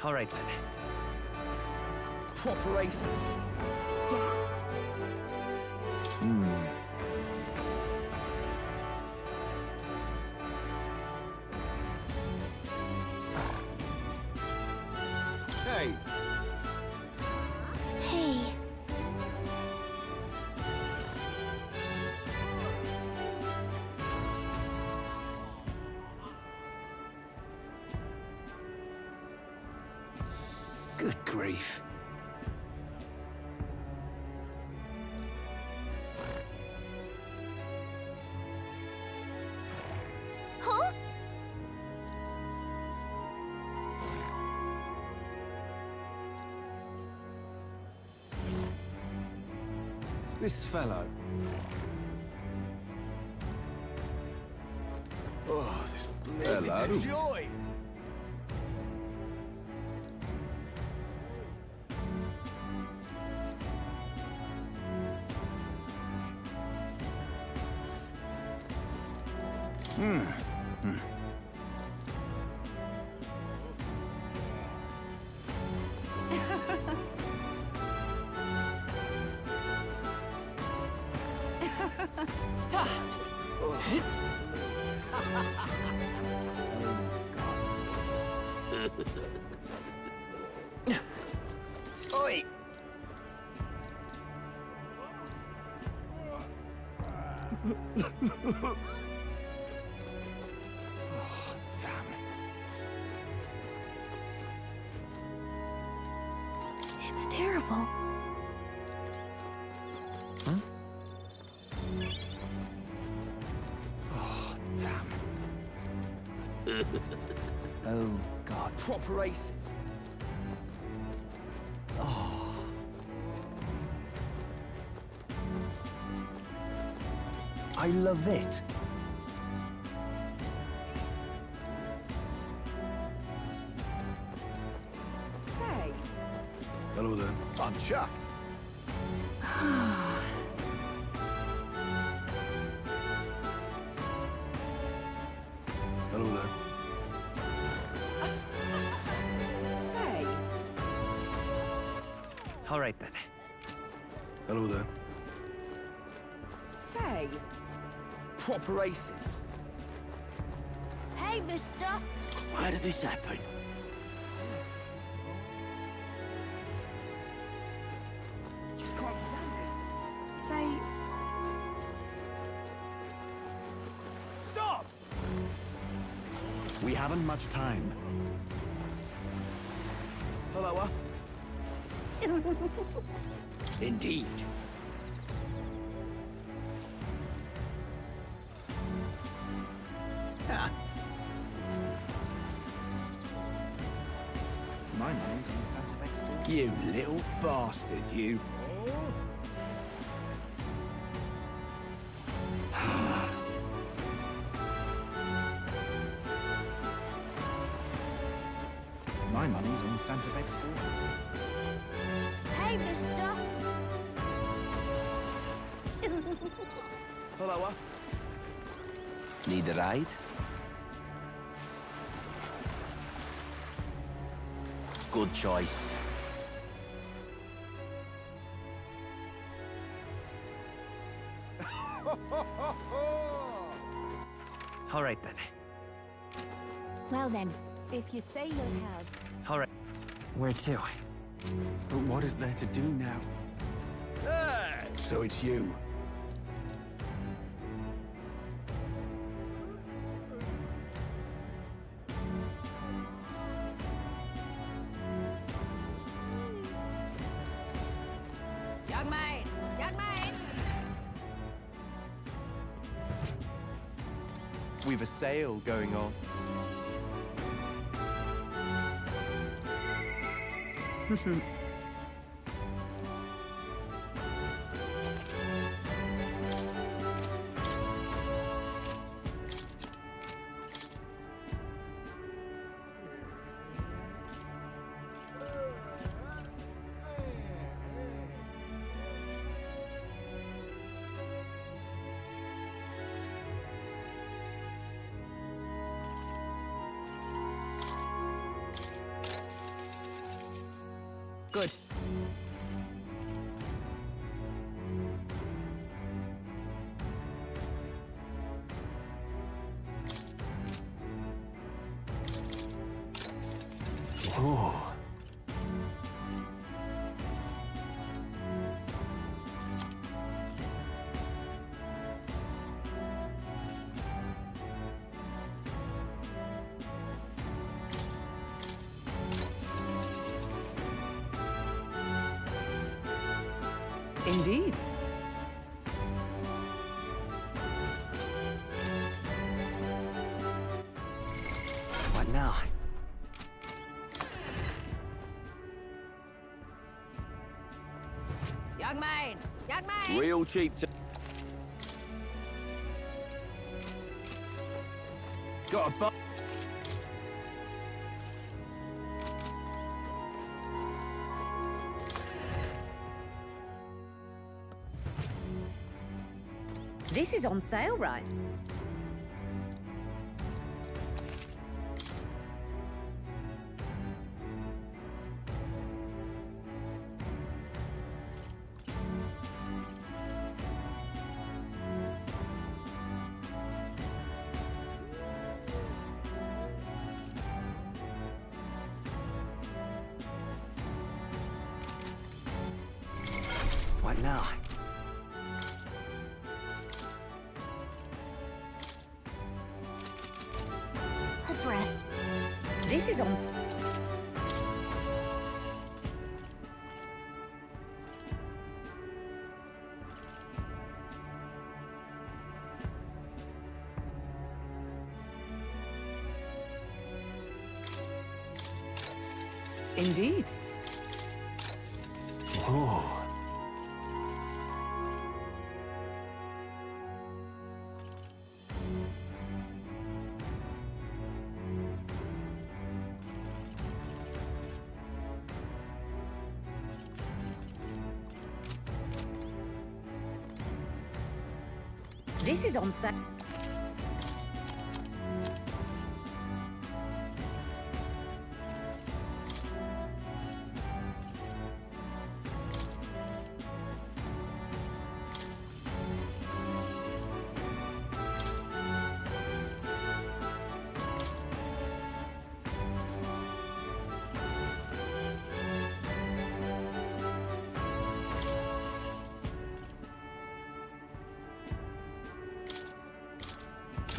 All right then. Proper aces. Yeah. Hey. Hey. Good grief. Huh? This fellow. Oh, this Hello. is a joy. Oi! Oh, damn. It's terrible. Oh, damn. Oh, God. Proper aces. I love it. Say. Hello then. I'm chuffed. Hello then. Say. All right then. Hello then. Say. Proper aces. Hey, mister. Why did this happen? Just can't stand it. Say. Stop! We haven't much time. Hello, Indeed. Ha! My money's on the Santa Fe store. You little bastard, you. My money's on Santa Fe store. Hey, mister. hello. Need a ride? Good choice. All right then. Well then, if you say you'll have. All right. Where to? But what is there to do now? So it's you. Young man! Young man! We've a sale going on. Good. Indeed. What now? Young man! Young man! Real cheap. Got a bu- This is on sale, right? What now? Let's rest. This is on... Indeed. Ooh. This is on sale.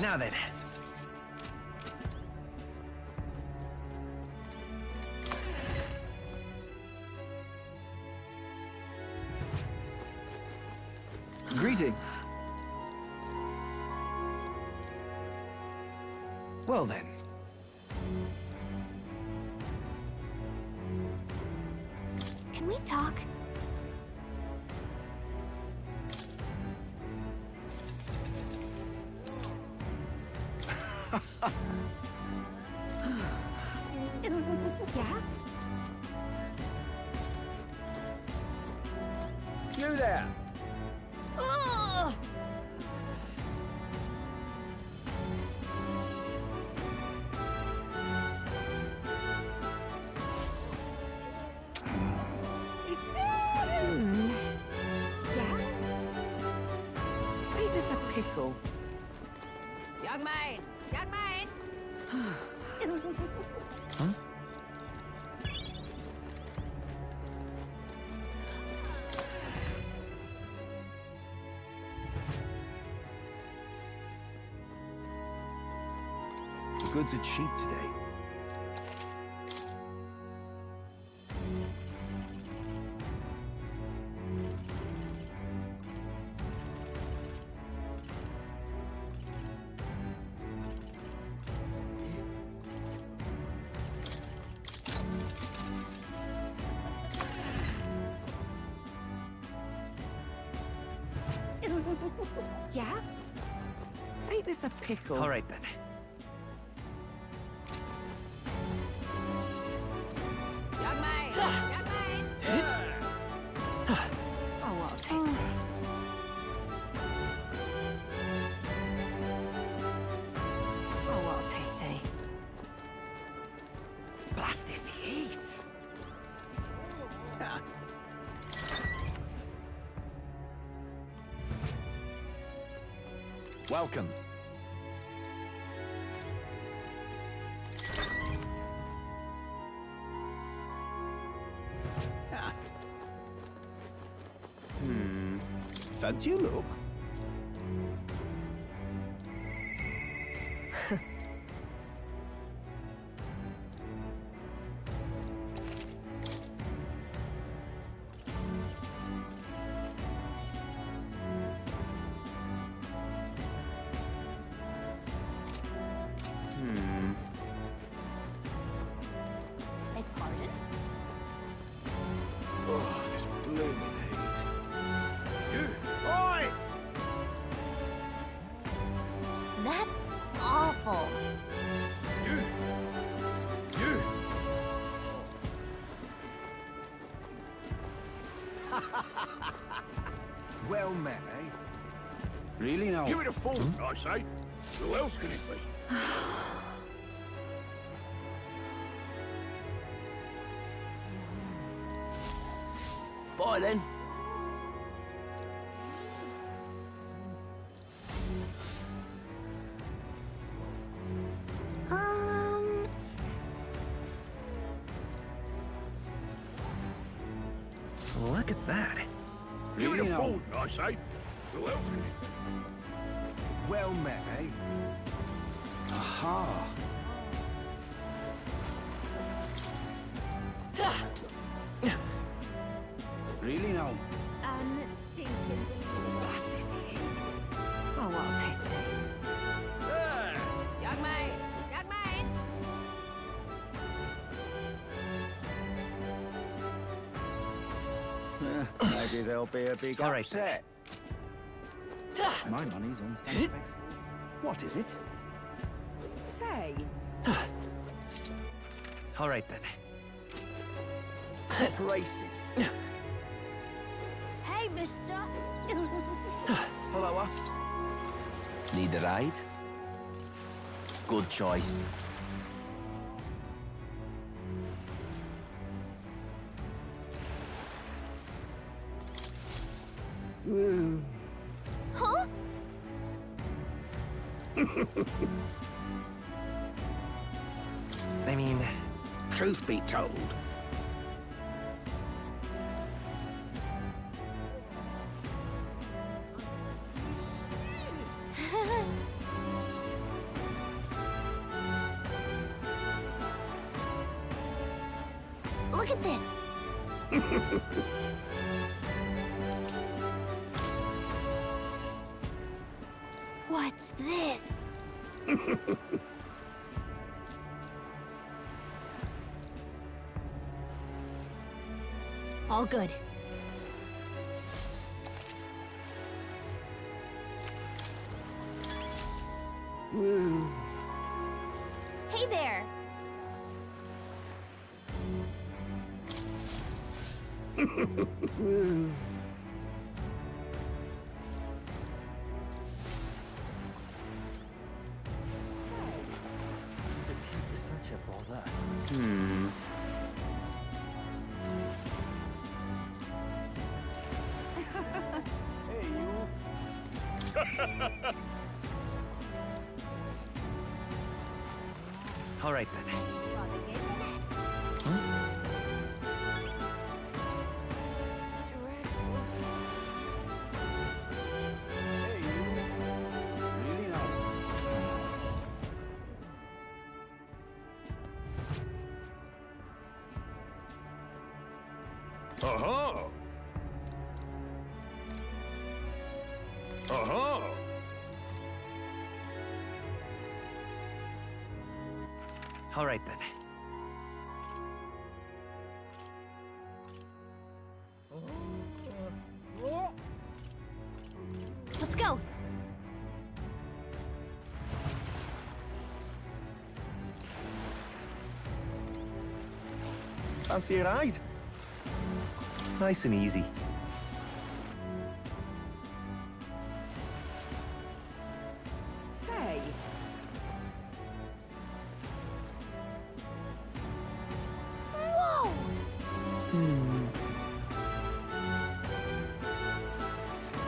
Now then. Greetings. Well then. Can we talk? Yeah? You there! Ugh! Yeah? Ain't this a pickle? Young man! Young man! The goods are cheap today. Yeah? Ain't this a pickle? All right then. Young man! Young man! Oh, what a pity. Oh, what a pity. Blast this heat. Welcome. Fancy a look? Beg pardon? Oh, this blooming heat. You! Oi! That's awful. You! You! Well met, eh? Really now? Give it a full, I say. Who else can it be? Bye then. Look at that. Give it Really a now? full, I say. Who else can it be? Well met, eh? Aha! Really now? Unstinking. Blast this heat. Oh, what a pity. There! Young man! Young man! Maybe there'll be a big All right, upset. My money's on something. What is it? Say, All right then. Races. Hey, mister. Hello, Need a ride? Good choice. Huh? I mean, truth be told, Look at this. What's this? All good. Hey there. such a bother. All right then. Really now? Aha! Aha! All right then. Let's go. Fancy a ride? Nice and easy. say. Whoa!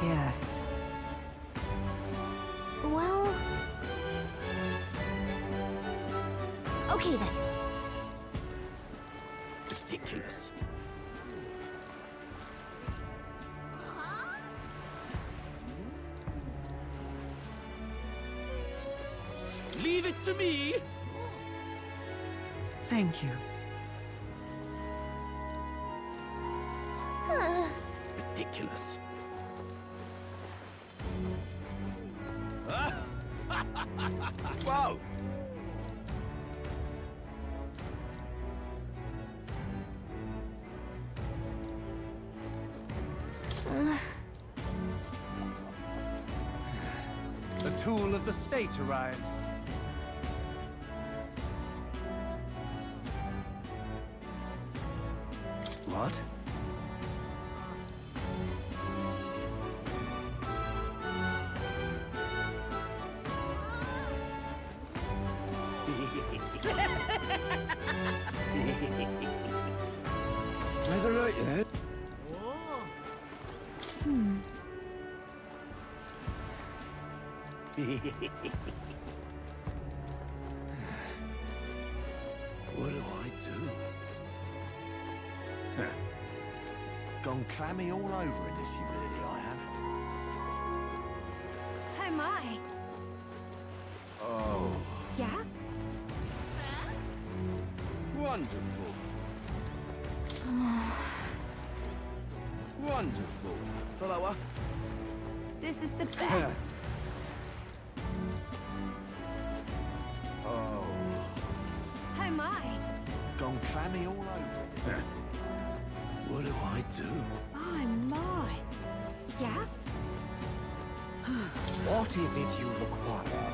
Yes. Okay then. Ridiculous. Leave it to me! Thank you. Ridiculous. Whoa! The tool of the state arrives. What? Rather right, yeah? What do I do? Gone clammy all over in this humidity I have. Oh my. Oh. Yeah? Wonderful. Wonderful. Lower. This is the best. Oh. Oh my. Gone clammy all over. What do I do? Oh my. Yeah? What is it you require?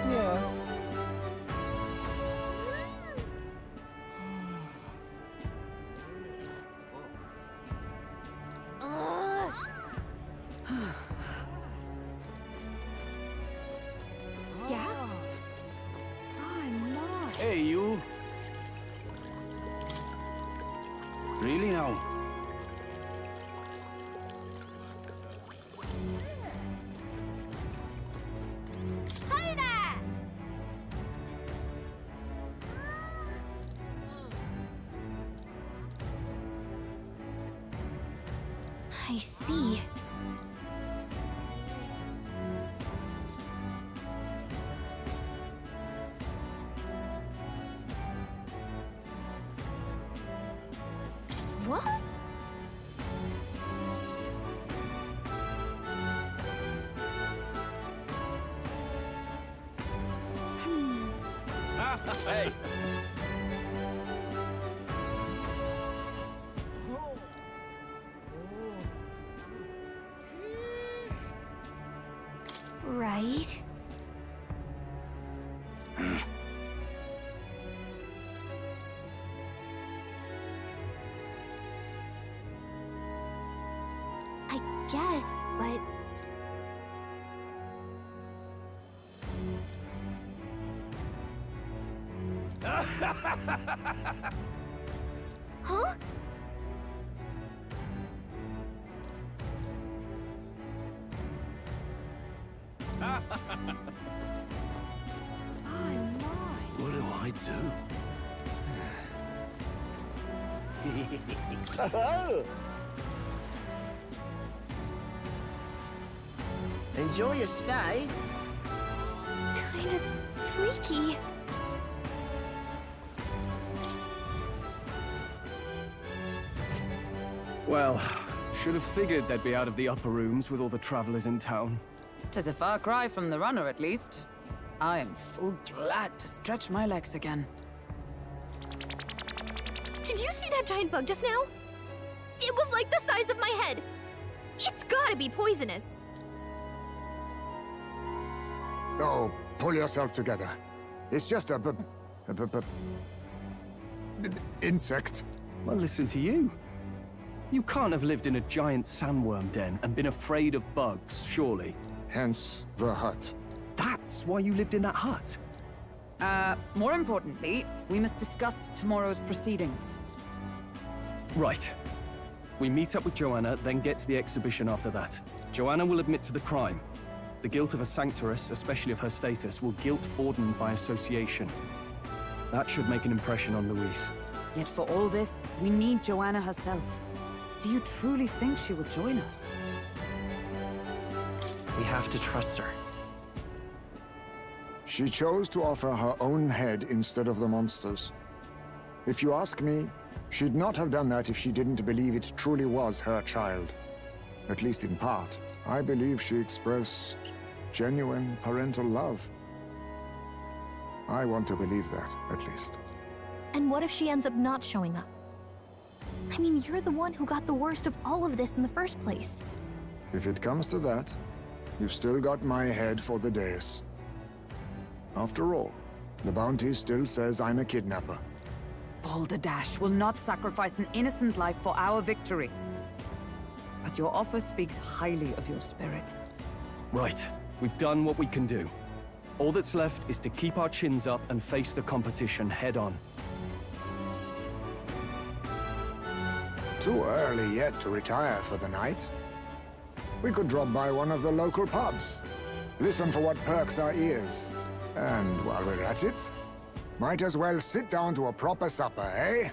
Yeah. Yeah? Oh my. Hey, you. Really now? Hi there! I see. What? Hey! Right. I guess, but... Huh? Oh my. What do I do? Enjoy your stay. Kind of freaky. Well, should have figured they'd be out of the upper rooms with all the travelers in town. 'Tis a far cry from the runner, at least. I am full glad to stretch my legs again. Did you see that giant bug just now? It was like the size of my head. It's gotta be poisonous. Oh, pull yourself together. It's just a insect. Well, listen to you. You can't have lived in a giant sandworm den and been afraid of bugs, surely. Hence the hut. That's why you lived in that hut. More importantly, we must discuss tomorrow's proceedings. Right. We meet up with Joanna, then get to the exhibition after that. Joanna will admit to the crime. The guilt of a sanctoress, especially of her status, will guilt Forden by association. That should make an impression on Louise. Yet for all this, we need Joanna herself. Do you truly think she will join us? We have to trust her. She chose to offer her own head instead of the monster's. If you ask me, she'd not have done that if she didn't believe it truly was her child. At least in part. I believe she expressed genuine parental love. I want to believe that, at least. And what if she ends up not showing up? I mean, you're the one who got the worst of all of this in the first place. If it comes to that, you've still got my head for the dais. After all, the bounty still says I'm a kidnapper. Balderdash will not sacrifice an innocent life for our victory. But your offer speaks highly of your spirit. Right. We've done what we can do. All that's left is to keep our chins up and face the competition head-on. Too early yet to retire for the night. We could drop by one of the local pubs. Listen for what perks our ears. And while we're at it, might as well sit down to a proper supper, eh?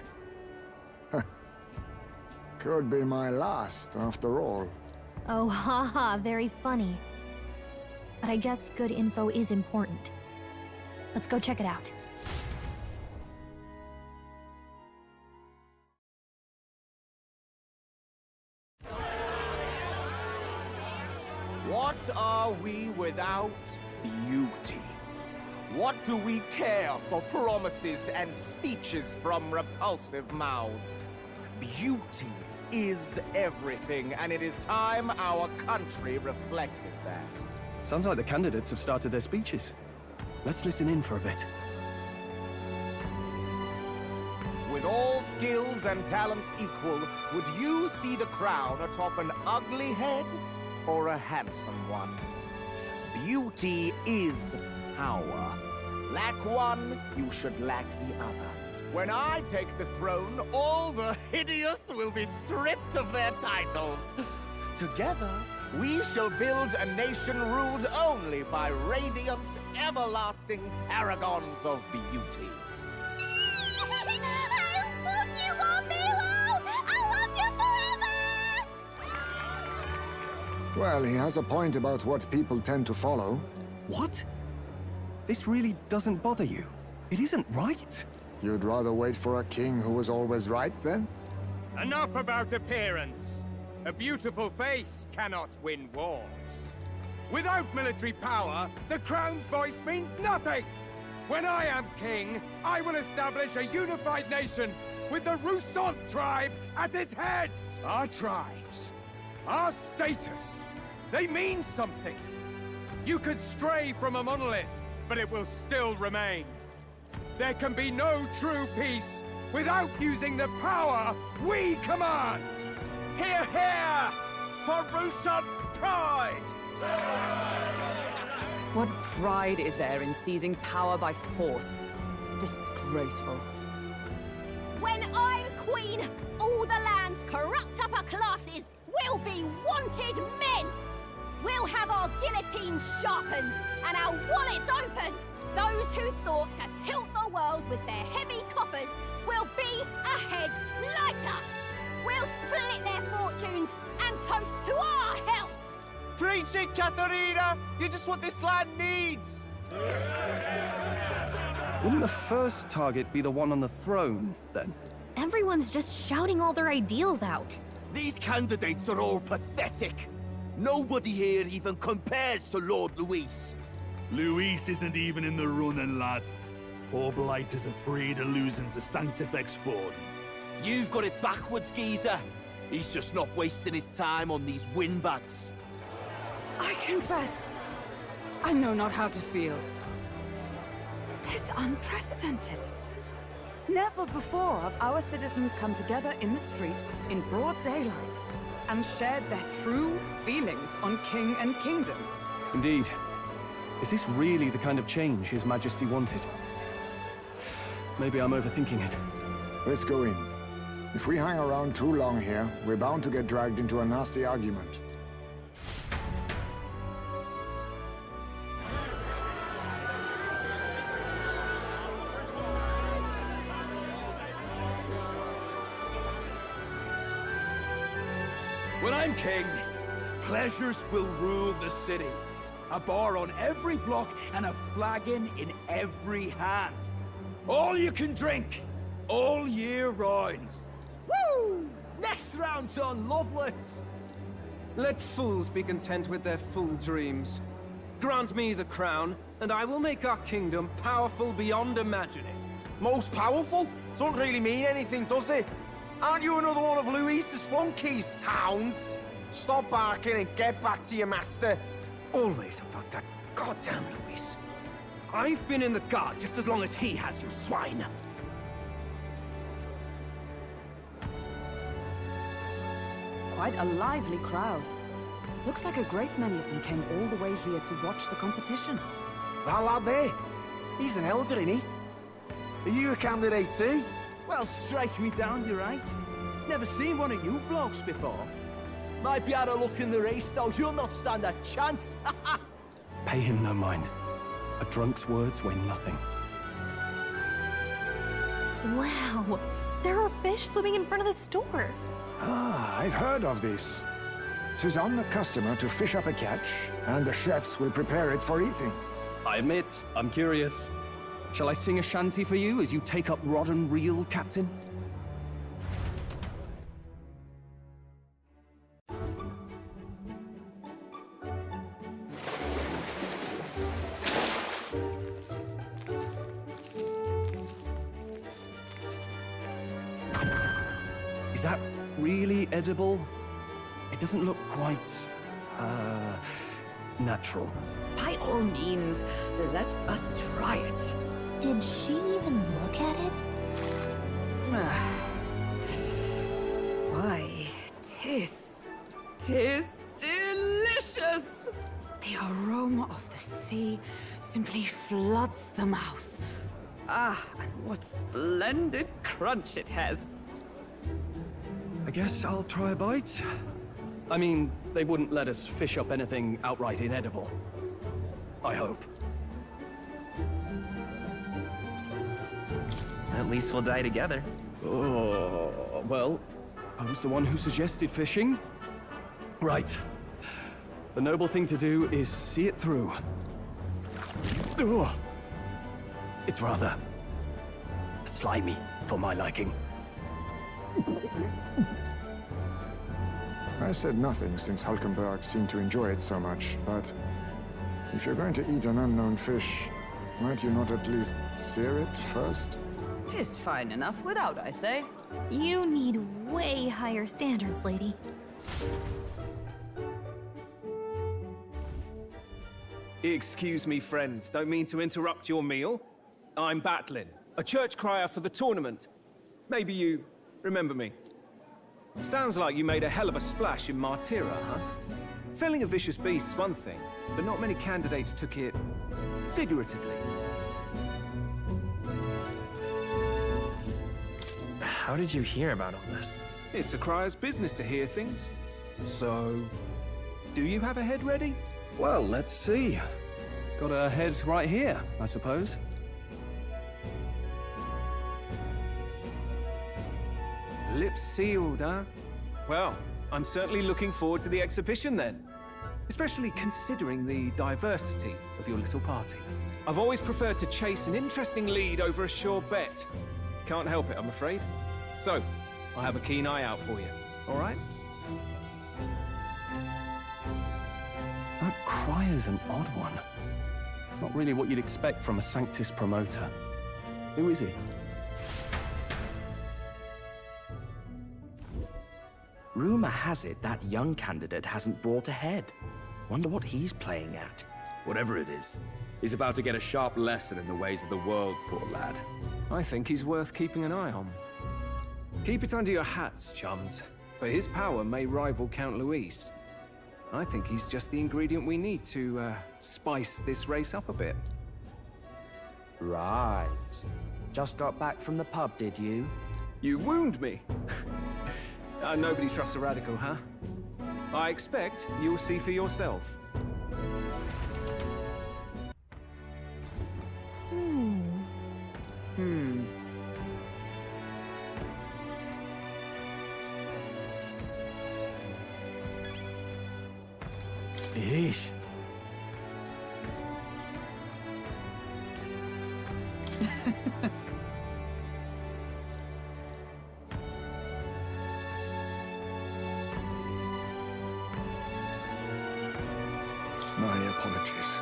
Could be my last, after all. Oh, haha, very funny. But I guess good info is important. Let's go check it out. What are we without beauty? What do we care for promises and speeches from repulsive mouths? Beauty is everything, and it is time our country reflected that. Sounds like the candidates have started their speeches. Let's listen in for a bit. With all skills and talents equal, would you see the crown atop an ugly head or a handsome one? Beauty is power. Lack one, you should lack the other. When I take the throne, all the hideous will be stripped of their titles. Together, we shall build a nation ruled only by radiant, everlasting paragons of beauty. I love you, Milo! I love you forever! Well, he has a point about what people tend to follow. What? This really doesn't bother you? It isn't right. You'd rather wait for a king who was always right, then? Enough about appearance. A beautiful face cannot win wars. Without military power, the crown's voice means nothing! When I am king, I will establish a unified nation with the Rousant tribe at its head! Our tribes, our status, they mean something. You could stray from a monolith, but it will still remain. There can be no true peace without using the power we command! Hear, hear! For Rousant pride! What pride is there in seizing power by force? Disgraceful. When I'm queen, all the land's corrupt upper classes will be wanted men! We'll have our guillotines sharpened and our wallets open! Those who thought to tilt the world with their heavy coffers will be a head lighter! We'll split their fortunes and toast to our health! Preach it, Katharina! You're just what this land needs! Wouldn't the first target be the one on the throne, then? Everyone's just shouting all their ideals out. These candidates are all pathetic. Nobody here even compares to Lord Luis. Luis isn't even in the running, lad. Poor Blight is afraid of losing to Sanctifex Ford. You've got it backwards, geezer. He's just not wasting his time on these windbags. I confess, I know not how to feel. 'Tis unprecedented. Never before have our citizens come together in the street in broad daylight and shared their true feelings on king and kingdom. Indeed. Is this really the kind of change His Majesty wanted? Maybe I'm overthinking it. Let's go in. If we hang around too long here, we're bound to get dragged into a nasty argument. When I'm king, pleasures will rule the city. A bar on every block and a flagon in every hand. All you can drink, all year round. Woo! Next round's on Lovelace. Let fools be content with their fool dreams. Grant me the crown, and I will make our kingdom powerful beyond imagining. Most powerful? Doesn't really mean anything, does it? Aren't you another one of Louise's flunkies, hound? Stop barking and get back to your master. Always about that goddamn Luis. I've been in the guard just as long as he has, you swine. Quite a lively crowd. Looks like a great many of them came all the way here to watch the competition. That lad there, he's an elder, isn't he? Are you a candidate too? Well, strike me down, you're right. Never seen one of you blokes before. Might be out of luck in the race, though. You'll not stand a chance. Pay him no mind. A drunk's words weigh nothing. Wow, there are fish swimming in front of the store. Ah, I've heard of this. 'Tis on the customer to fish up a catch, and the chefs will prepare it for eating. I admit, I'm curious. Shall I sing a shanty for you as you take up rod and reel, Captain? Is that really edible? It doesn't look quite, natural. By all means, let us try it. Did she even look at it? Why, tis delicious! The aroma of the sea simply floods the mouth. Ah, and what splendid crunch it has. I guess I'll try a bite. I mean, they wouldn't let us fish up anything outright inedible. I hope. At least we'll die together. Oh, well, I was the one who suggested fishing. Right. The noble thing to do is see it through. Ugh. It's rather slimy for my liking. I said nothing since Hulkenberg seemed to enjoy it so much, but if you're going to eat an unknown fish, might you not at least sear it first? 'Tis fine enough without, I say. You need way higher standards, lady. Excuse me, friends. Don't mean to interrupt your meal. I'm Batlin, a church crier for the tournament. Maybe you remember me. Sounds like you made a hell of a splash in Martyra, huh? Felling a vicious beast's one thing, but not many candidates took it figuratively. How did you hear about all this? It's a crier's business to hear things. So, do you have a head ready? Well, let's see. Got a head right here, I suppose. Lips sealed, huh? Well, I'm certainly looking forward to the exhibition then. Especially considering the diversity of your little party. I've always preferred to chase an interesting lead over a sure bet. Can't help it, I'm afraid. So, I'll have a keen eye out for you, all right? That crier's an odd one. Not really what you'd expect from a Sanctus promoter. Who is he? Rumor has it that young candidate hasn't brought a head. Wonder what he's playing at. Whatever it is, he's about to get a sharp lesson in the ways of the world, poor lad. I think he's worth keeping an eye on. Keep it under your hats, chums. But his power may rival Count Luis. I think he's just the ingredient we need to, spice this race up a bit. Right. Just got back from the pub, did you? You wound me. Nobody trusts a radical, huh? I expect you'll see for yourself. Yeesh. My apologies.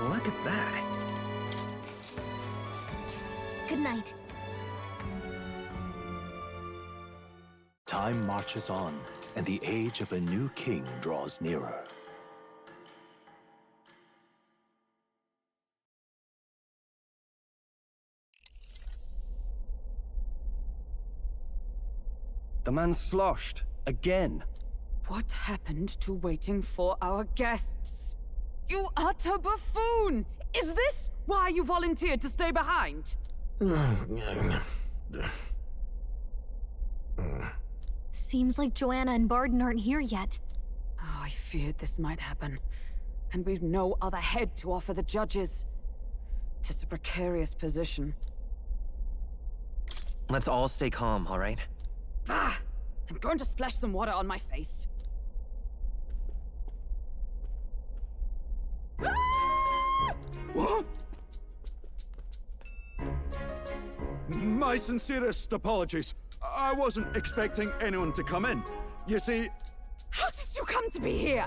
Look at that. Good night. Time marches on, and the age of a new king draws nearer. The man's sloshed. Again. What happened to waiting for our guests? You utter buffoon! Is this why you volunteered to stay behind? Seems like Joanna and Barden aren't here yet. Oh, I feared this might happen. And we've no other head to offer the judges. 'Tis a precarious position. Let's all stay calm, all right? Ah! I'm going to splash some water on my face. What? My sincerest apologies. I wasn't expecting anyone to come in. You see... How did you come to be here?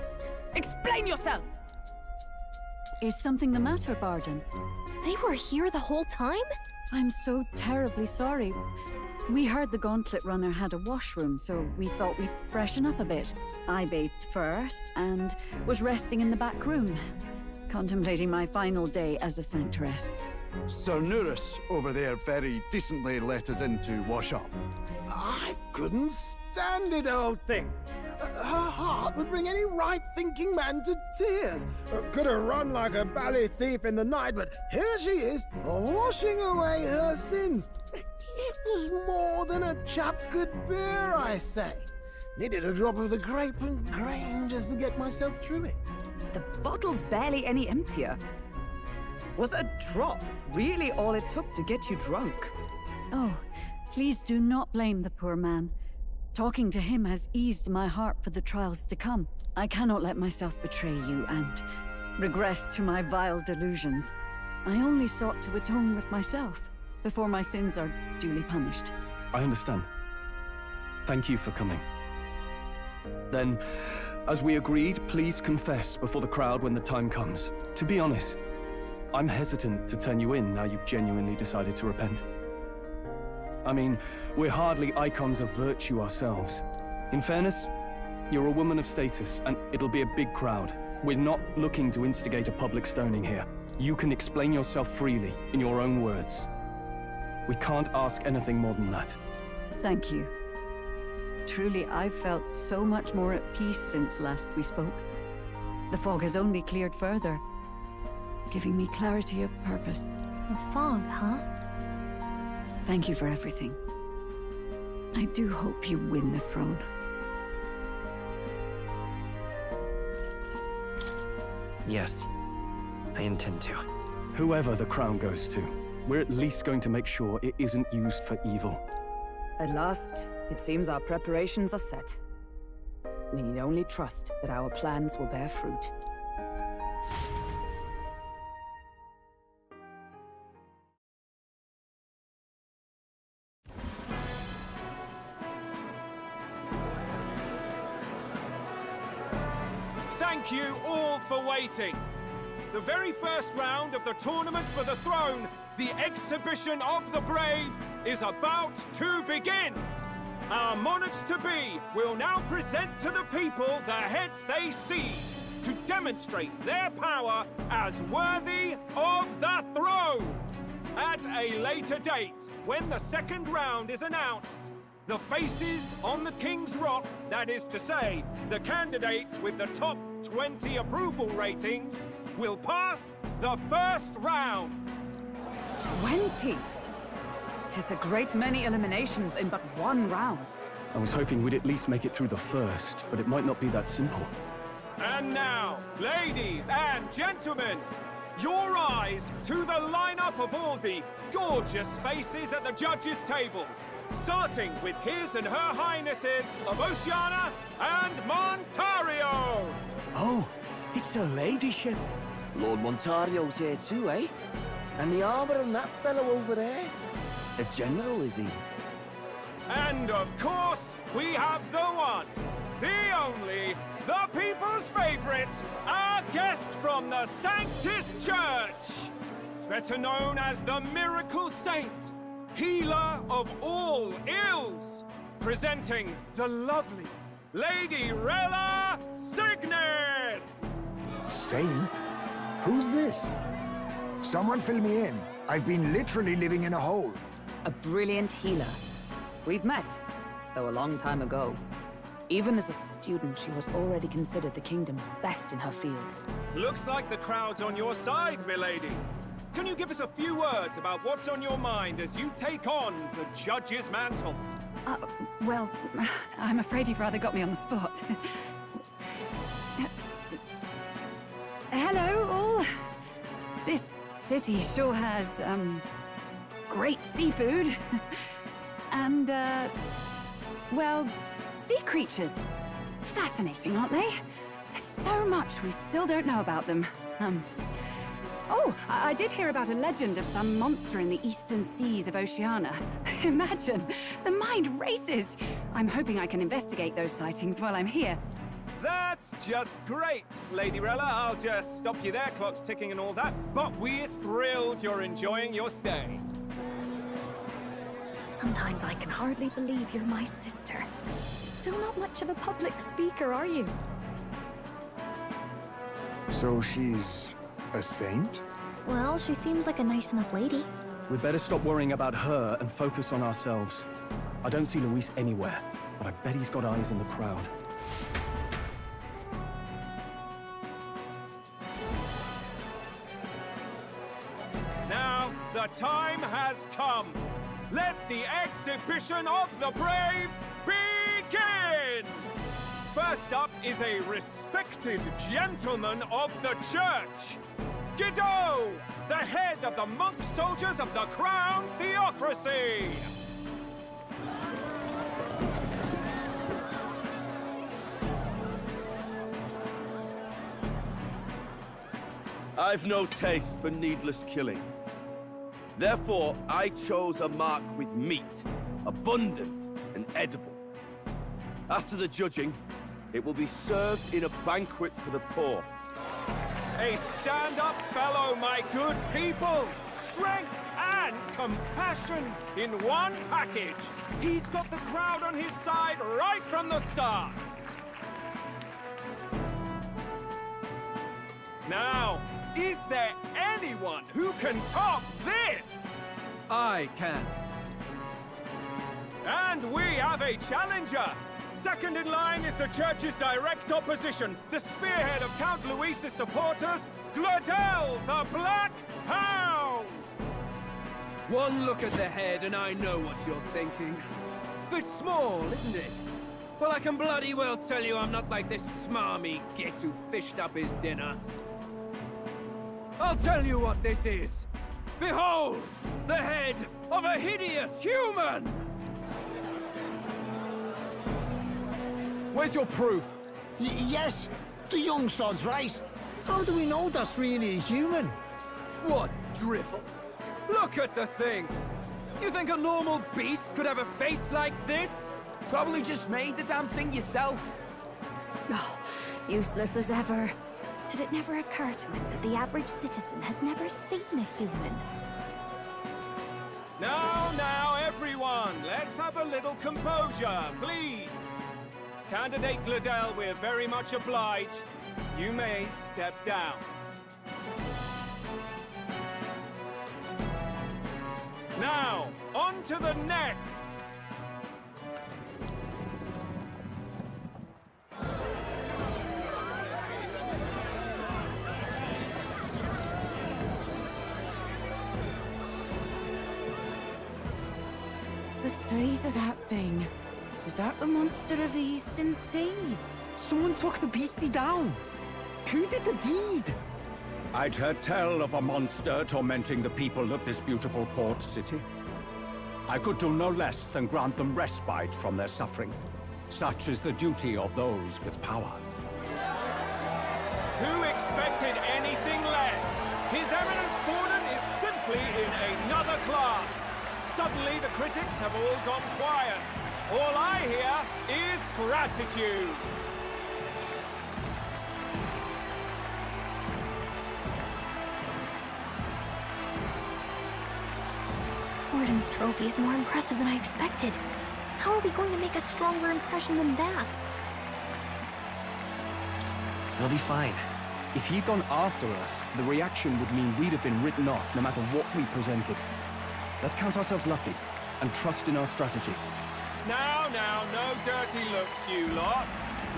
Explain yourself! Is something the matter, Barden? They were here the whole time? I'm so terribly sorry. We heard the Gauntlet Runner had a washroom, so we thought we'd freshen up a bit. I bathed first and was resting in the back room, contemplating my final day as a Sanctoress. Sir Nuris over there very decently let us in to wash up. I couldn't stand it, old thing. Her heart would bring any right-thinking man to tears. Could have run like a bally thief in the night, but here she is, washing away her sins. It was more than a chap could bear, I say. Needed a drop of the grape and grain just to get myself through it. The bottle's barely any emptier. Was a drop really all it took to get you drunk? Oh, please do not blame the poor man. Talking to him has eased my heart for the trials to come. I cannot let myself betray you and regress to my vile delusions. I only sought to atone with myself before my sins are duly punished. I understand. Thank you for coming. Then, as we agreed, please confess before the crowd when the time comes. To be honest, I'm hesitant to turn you in now you've genuinely decided to repent. I mean, we're hardly icons of virtue ourselves. In fairness, you're a woman of status, and it'll be a big crowd. We're not looking to instigate a public stoning here. You can explain yourself freely, in your own words. We can't ask anything more than that. Thank you. Truly, I've felt so much more at peace since last we spoke. The fog has only cleared further, giving me clarity of purpose. The fog, huh? Thank you for everything. I do hope you win the throne. Yes, I intend to. Whoever the crown goes to, we're at least going to make sure it isn't used for evil. At last, it seems our preparations are set. We need only trust that our plans will bear fruit. Thank you all for waiting. The very first round of the tournament for the throne, the exhibition of the brave, is about to begin. Our monarchs-to-be will now present to the people the heads they seized to demonstrate their power as worthy of the throne. At a later date, when the second round is announced, the faces on the King's Rock, that is to say, the candidates with the top 20 approval ratings, will pass the first round. 20? 'Tis a great many eliminations in but one round. I was hoping we'd at least make it through the first, but it might not be that simple. And now, ladies and gentlemen, your eyes to the lineup of all the gorgeous faces at the judges' table, starting with His and Her Highnesses of Oceania and Montario. Oh, it's her ladyship. Lord Montario's here too, eh? And the armor on that fellow over there? A general, is he? And of course, we have the one, the only, the people's favorite, our guest from the Sanctus Church, better known as the Miracle Saint, healer of all ills, presenting the lovely Lady Rella Cygnus! Saint? Who's this? Someone fill me in. I've been literally living in a hole. A brilliant healer. We've met, though a long time ago. Even as a student, she was already considered the kingdom's best in her field. Looks like the crowd's on your side, milady. Can you give us a few words about what's on your mind as you take on the judge's mantle? Well, I'm afraid you've rather got me on the spot. Hello, all. This city sure has, great seafood. And, well, sea creatures. Fascinating, aren't they? There's so much we still don't know about them. Oh, I did hear about a legend of some monster in the eastern seas of Oceania. Imagine, the mind races. I'm hoping I can investigate those sightings while I'm here. That's just great, Lady Rella. I'll just stop you there, clock's ticking and all that. But we're thrilled you're enjoying your stay. Sometimes I can hardly believe you're my sister. Still not much of a public speaker, are you? So she's a saint? Well, she seems like a nice enough lady. We'd better stop worrying about her and focus on ourselves. I don't see Luis anywhere, but I bet he's got eyes in the crowd. Now, the time has come. Let the exhibition of the brave begin! First up is a respected gentleman of the church. Guido, the head of the monk soldiers of the Crown Theocracy. I've no taste for needless killing. Therefore, I chose a mark with meat, abundant and edible. After the judging, it will be served in a banquet for the poor. A stand-up fellow, my good people! Strength and compassion in one package! He's got the crowd on his side right from the start! Now, is there anyone who can top this? I can. And we have a challenger! Second in line is the church's direct opposition, the spearhead of Count Luis's supporters, Gladel the Black Hound! One look at the head and I know what you're thinking. Bit small, isn't it? Well, I can bloody well tell you I'm not like this smarmy git who fished up his dinner. I'll tell you what this is. Behold, the head of a hideous human! Where's your proof? Yes, the young sod's right. How do we know that's really a human? What drivel? Look at the thing! You think a normal beast could have a face like this? Probably just made the damn thing yourself. Oh, useless as ever. Did it never occur to him that the average citizen has never seen a human? Now, everyone, let's have a little composure, please. Candidate Gladell, we're very much obliged. You may step down. Now, on to the next! The size of that thing. Is that the monster of the Eastern Sea? Someone took the beastie down. Who did the deed? I'd heard tell of a monster tormenting the people of this beautiful port city. I could do no less than grant them respite from their suffering. Such is the duty of those with power. Who expected anything less? His Eminence Borden is simply in another class. Suddenly the critics have all gone quiet. All I hear is gratitude. Borden's trophy is more impressive than I expected. How are we going to make a stronger impression than that? We'll be fine. If he'd gone after us, the reaction would mean we'd have been written off no matter what we presented. Let's count ourselves lucky and trust in our strategy. Now, no dirty looks, you lot.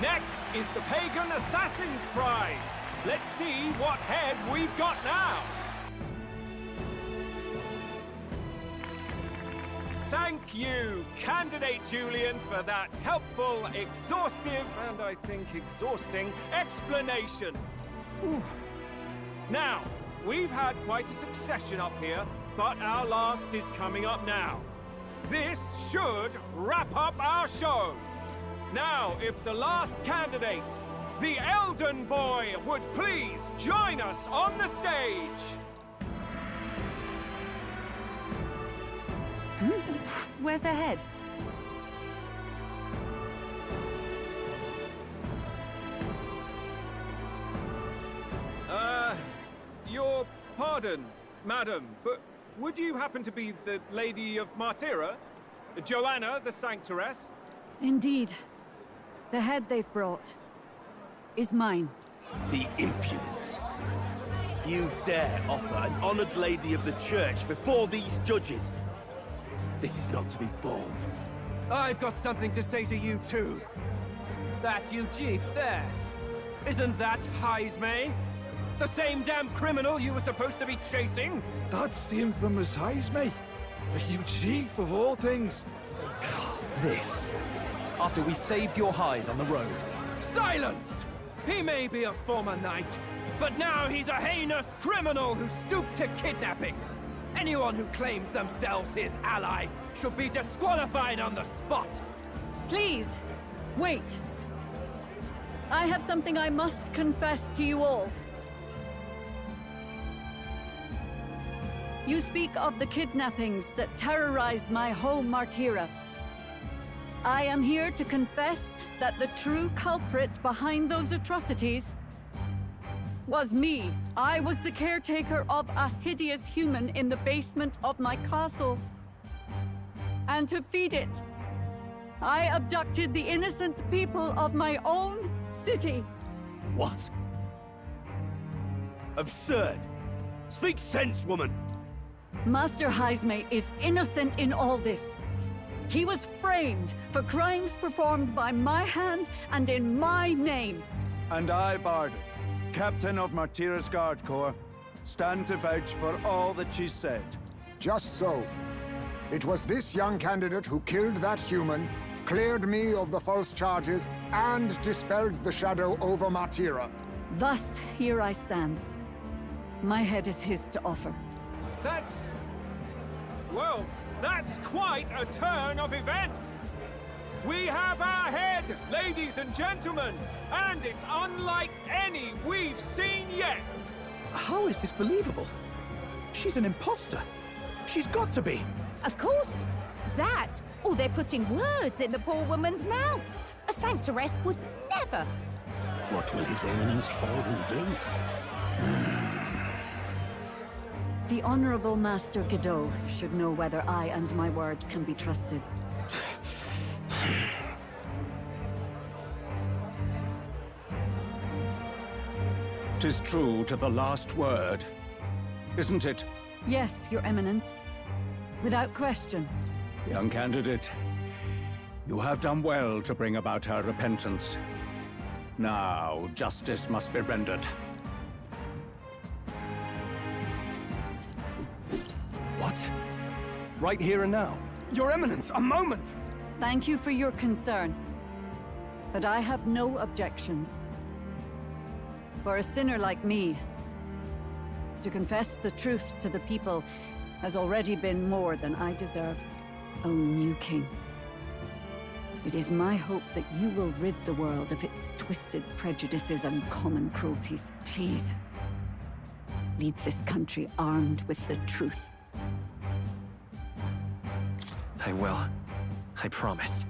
Next is the Pagan Assassin's Prize. Let's see what head we've got now. Thank you, Candidate Julian, for that helpful, exhaustive, and I think exhausting explanation. Ooh. Now, we've had quite a succession up here, but our last is coming up now. This should wrap up our show. Now, if the last candidate, the Elden Boy, would please join us on the stage. Where's the head? Your pardon, madam, but would you happen to be the Lady of Martira? Joanna, the Sanctoress? Indeed. The head they've brought is mine. The impudence. You dare offer an honored lady of the church before these judges? This is not to be borne. I've got something to say to you too. That you chief there. Isn't that Heismay? The same damn criminal you were supposed to be chasing? That's the infamous Heismay. A huge chief of all things. This. After we saved your hide on the road. Silence! He may be a former knight, but now he's a heinous criminal who stooped to kidnapping. Anyone who claims themselves his ally should be disqualified on the spot. Please, wait. I have something I must confess to you all. You speak of the kidnappings that terrorized my home, Martira. I am here to confess that the true culprit behind those atrocities was me. I was the caretaker of a hideous human in the basement of my castle. And to feed it, I abducted the innocent people of my own city. What? Absurd! Speak sense, woman! Master Heismay is innocent in all this. He was framed for crimes performed by my hand and in my name. And I, Bardon, Captain of Martira's Guard Corps, stand to vouch for all that she said. Just so. It was this young candidate who killed that human, cleared me of the false charges, and dispelled the shadow over Martira. Thus, here I stand. My head is his to offer. That's... well, that's quite a turn of events! We have our head, ladies and gentlemen, and it's unlike any we've seen yet! How is this believable? She's an imposter. She's got to be. Of course. That, or they're putting words in the poor woman's mouth. A sanctoress would never. What will His Eminence Forden do? The Honorable Master Godot should know whether I and my words can be trusted. 'Tis true to the last word, isn't it? Yes, Your Eminence. Without question. Young candidate, you have done well to bring about her repentance. Now, justice must be rendered. What? Right here and now? Your Eminence, a moment! Thank you for your concern. But I have no objections. For a sinner like me, to confess the truth to the people has already been more than I deserve. O new king, it is my hope that you will rid the world of its twisted prejudices and common cruelties. Please, lead this country armed with the truth. I will. I promise.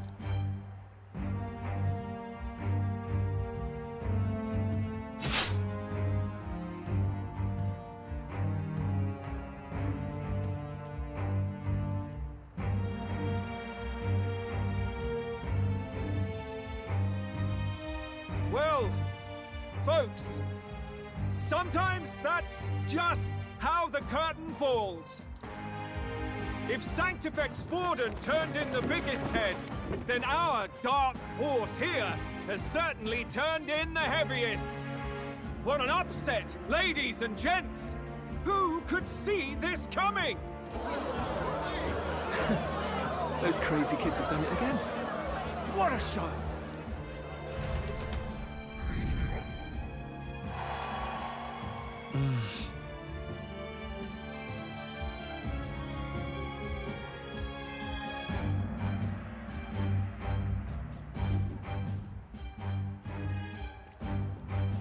Well, folks, sometimes that's just how the curtain falls. If Sanctifex Forden turned in the biggest head, then our dark horse here has certainly turned in the heaviest. What an upset, ladies and gents! Who could see this coming? Those crazy kids have done it again. What a show!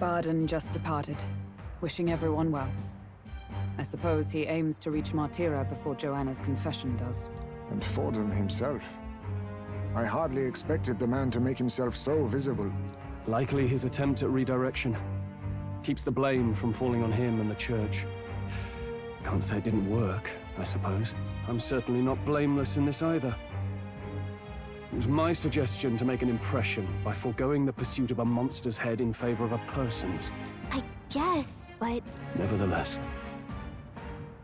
Barden just departed, wishing everyone well. I suppose he aims to reach Martira before Joanna's confession does. And Forden himself. I hardly expected the man to make himself so visible. Likely his attempt at redirection. Keeps the blame from falling on him and the church. Can't say it didn't work, I suppose. I'm certainly not blameless in this either. It was my suggestion to make an impression by foregoing the pursuit of a monster's head in favor of a person's. I guess, but... Nevertheless,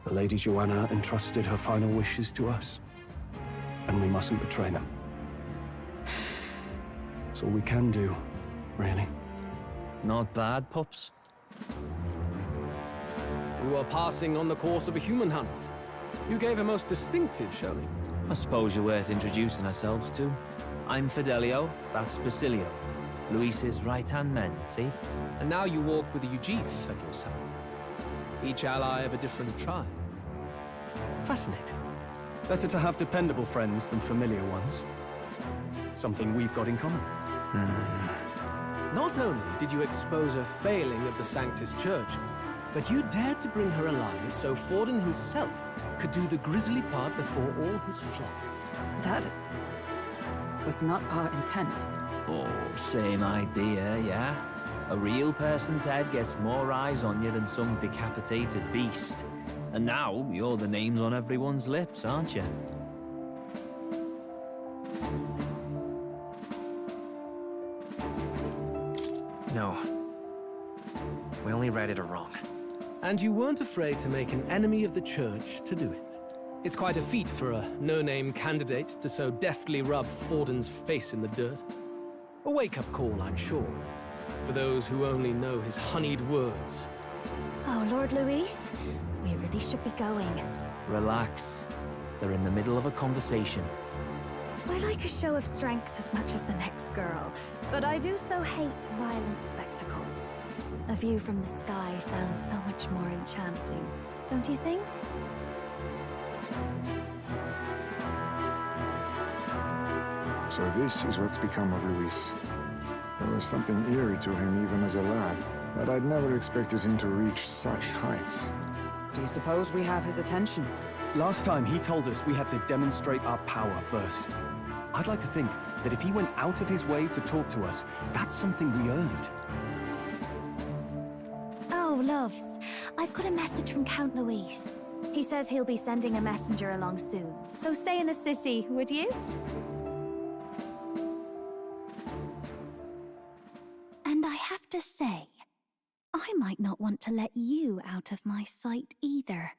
the Lady Joanna entrusted her final wishes to us, and we mustn't betray them. It's all we can do, really. Not bad, pups. We were passing on the course of a human hunt. You gave a most distinctive showing. I suppose you're worth introducing ourselves to. I'm Fidelio, that's Basilio. Luis's right-hand men, see? And now you walk with a Ujif at your side. Each ally of a different tribe. Fascinating. Better to have dependable friends than familiar ones. Something we've got in common. Not only did you expose a failing of the Sanctus Church, but you dared to bring her alive so Forden himself could do the grisly part before all his flock. That was not our intent. Oh, same idea, yeah? A real person's head gets more eyes on you than some decapitated beast. And now, you're the names on everyone's lips, aren't you? No. We only read it wrong. And you weren't afraid to make an enemy of the Church to do it. It's quite a feat for a no-name candidate to so deftly rub Forden's face in the dirt. A wake-up call, I'm sure, for those who only know his honeyed words. Oh, Lord Luis, we really should be going. Relax. They're in the middle of a conversation. I like a show of strength as much as the next girl, but I do so hate violent spectacles. A view from the sky sounds so much more enchanting, don't you think? So this is what's become of Luis. There was something eerie to him even as a lad, but I'd never expected him to reach such heights. Do you suppose we have his attention? Last time he told us we had to demonstrate our power first. I'd like to think that if he went out of his way to talk to us, that's something we earned. Oh, loves. I've got a message from Count Luis. He says he'll be sending a messenger along soon, so stay in the city, would you? And I have to say, I might not want to let you out of my sight either.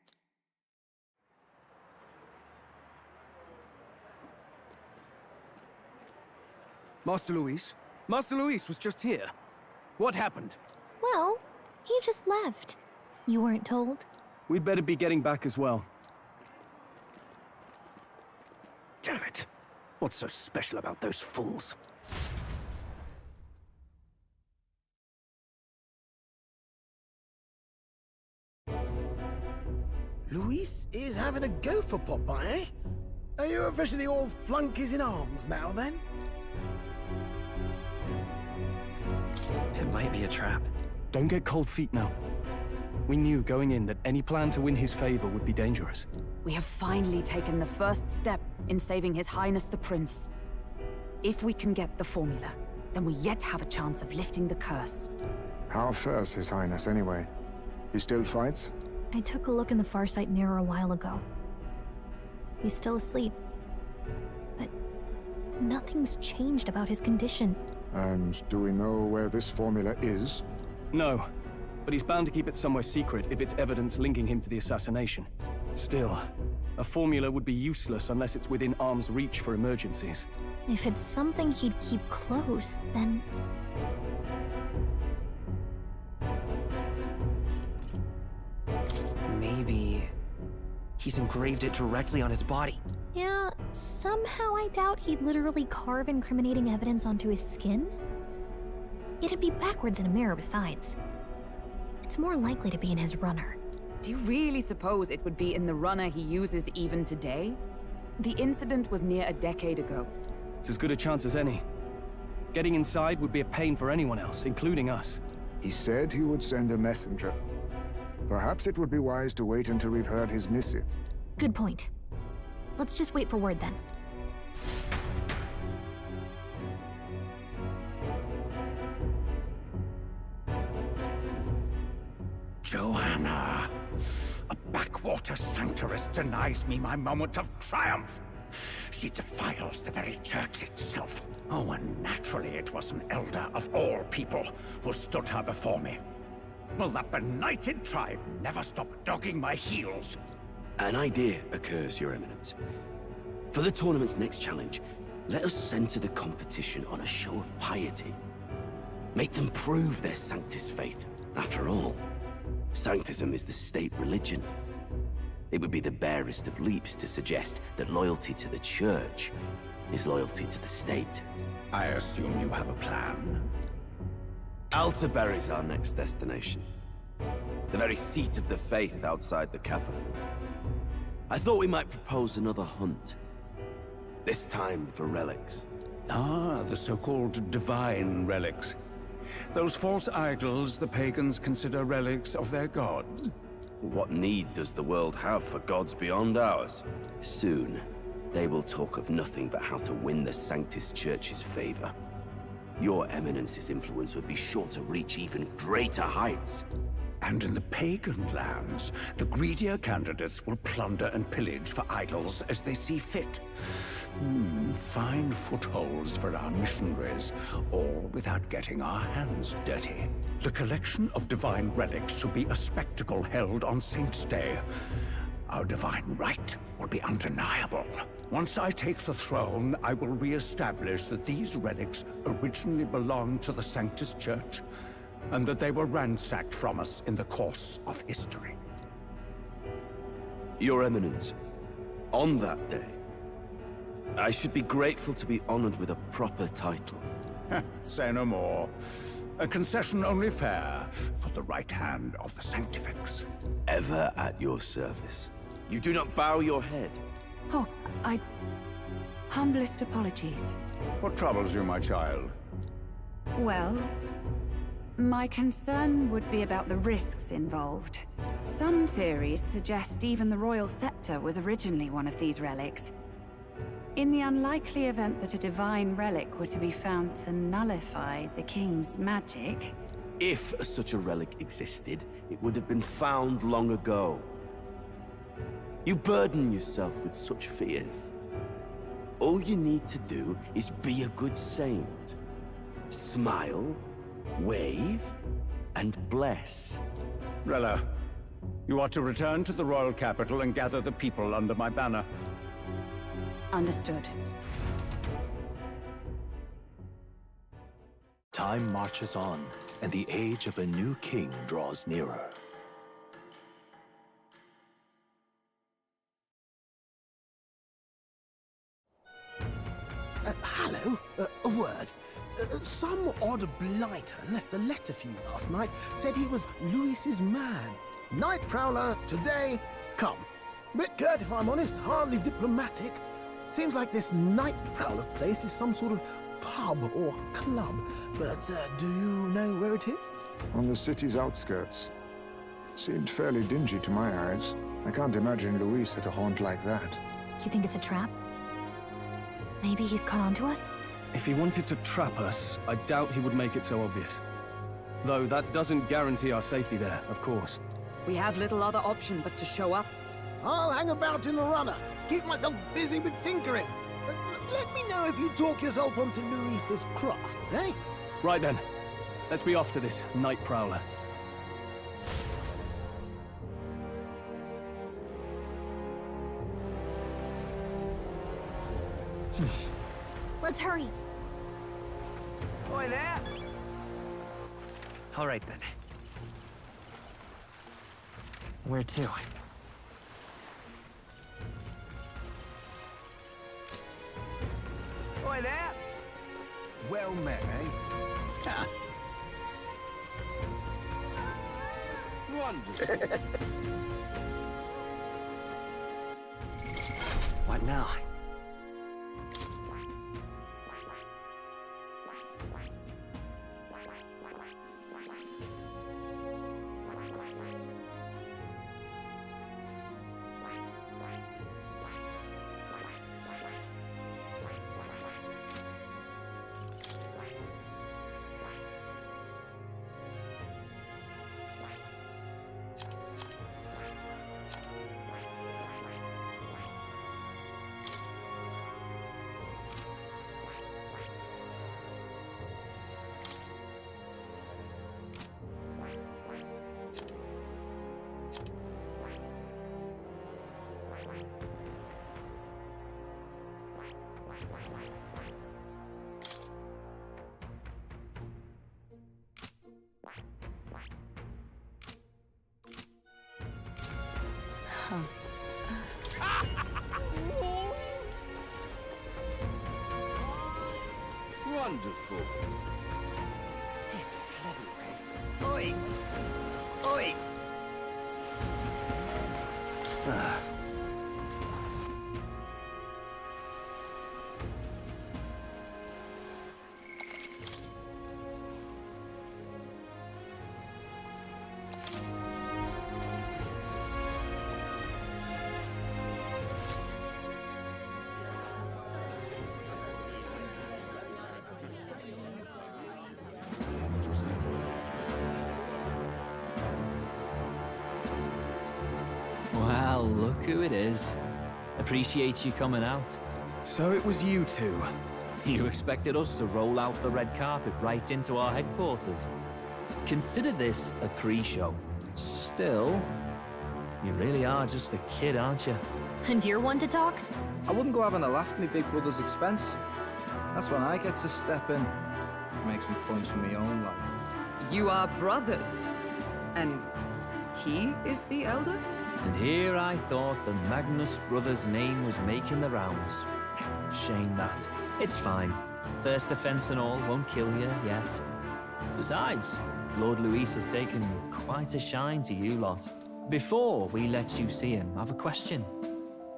Master Luis? Master Luis was just here. What happened? Well, he just left. You weren't told? We'd better be getting back as well. Damn it. What's so special about those fools? Luis is having a go for Popeye, eh? Are you officially all flunkies in arms now, then? It might be a trap. Don't get cold feet now. We knew going in that any plan to win his favor would be dangerous. We have finally taken the first step in saving His Highness the Prince. If we can get the formula, then we yet have a chance of lifting the curse. How fares His Highness, anyway? He still fights? I took a look in the Farsight mirror a while ago. He's still asleep. But nothing's changed about his condition. And do we know where this formula is? No, but he's bound to keep it somewhere secret if it's evidence linking him to the assassination. Still, a formula would be useless unless it's within arm's reach for emergencies. If it's something he'd keep close, then... Maybe he's engraved it directly on his body. Yeah, somehow I doubt he'd literally carve incriminating evidence onto his skin. It'd be backwards in a mirror besides. It's more likely to be in his runner. Do you really suppose it would be in the runner he uses even today? The incident was near a decade ago. It's as good a chance as any. Getting inside would be a pain for anyone else, including us. He said he would send a messenger. Perhaps it would be wise to wait until we've heard his missive. Good point. Let's just wait for word then. Joanna! A backwater sanctuarist denies me my moment of triumph! She defiles the very church itself. Oh, and naturally it was an elder of all people who stood her before me. Will that benighted tribe never stop dogging my heels? An idea occurs, Your Eminence. For the tournament's next challenge, let us center the competition on a show of piety. Make them prove their Sanctus faith. After all, Sanctism is the state religion. It would be the barest of leaps to suggest that loyalty to the Church is loyalty to the state. I assume you have a plan. Altaberry's our next destination. The very seat of the faith outside the capital. I thought we might propose another hunt. This time for relics. Ah, the so-called divine relics. Those false idols the pagans consider relics of their gods. What need does the world have for gods beyond ours? Soon, they will talk of nothing but how to win the Sanctus Church's favor. Your Eminence's influence would be sure to reach even greater heights. And in the pagan lands, the greedier candidates will plunder and pillage for idols as they see fit. Fine footholds for our missionaries, all without getting our hands dirty. The collection of divine relics should be a spectacle held on Saint's Day. Our divine right will be undeniable. Once I take the throne, I will re-establish that these relics originally belonged to the Sanctus Church, and that they were ransacked from us in the course of history. Your Eminence, on that day, I should be grateful to be honored with a proper title. Say no more. A concession only fair for the right hand of the Sanctifex. Ever at your service. You do not bow your head. Oh, humblest apologies. What troubles you, my child? Well, my concern would be about the risks involved. Some theories suggest even the royal scepter was originally one of these relics. In the unlikely event that a divine relic were to be found to nullify the king's magic... If such a relic existed, it would have been found long ago. You burden yourself with such fears. All you need to do is be a good saint. Smile, wave, and bless. Rella, you are to return to the royal capital and gather the people under my banner. Understood. Time marches on, and the age of a new king draws nearer. Hello? A word. Some odd blighter left a letter for you last night. Said he was Louis's man. Night Prowler, today, come. Bit curt, if I'm honest, hardly diplomatic. Seems like this Night Prowler place is some sort of pub or club. But do you know where it is? On the city's outskirts. Seemed fairly dingy to my eyes. I can't imagine Louis at a haunt like that. You think it's a trap? Maybe he's caught on to us? If he wanted to trap us, I doubt he would make it so obvious. Though that doesn't guarantee our safety there, of course. We have little other option but to show up. I'll hang about in the runner. Keep myself busy with tinkering. Let me know if you talk yourself onto Louis's craft, eh? Right then. Let's be off to this Night Prowler. Let's hurry. Oi there! All right, then. Where to? Oi there! Well met, eh? Wonderful. What now? Wonderful. This bloody rain. Oi! Oi! Well, look who it is. Appreciate you coming out. So it was you two. You expected us to roll out the red carpet right into our headquarters. Consider this a pre-show. Still, you really are just a kid, aren't you? And you're one to talk? I wouldn't go having a laugh at me big brother's expense. That's when I get to step in, make some points from my own life. You are brothers. And he is the elder? And here I thought the Magnus brothers' name was making the rounds. Shame that. It's fine. First offense and all won't kill you yet. Besides, Lord Luis has taken quite a shine to you lot. Before we let you see him, I have a question.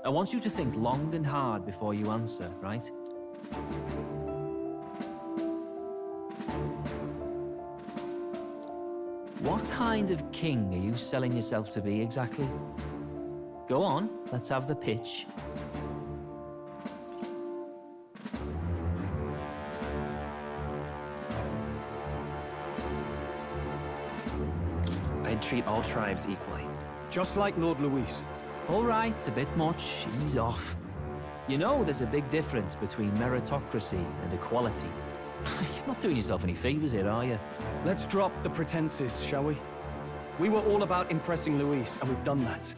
I want you to think long and hard before you answer, right? What kind of king are you selling yourself to be exactly? Go on, let's have the pitch. I'd treat all tribes equally. Just like Lord Luis. All right, a bit much. Ease off. You know there's a big difference between meritocracy and equality. You're not doing yourself any favors here, are you? Let's drop the pretenses, shall we? We were all about impressing Luis, and we've done that.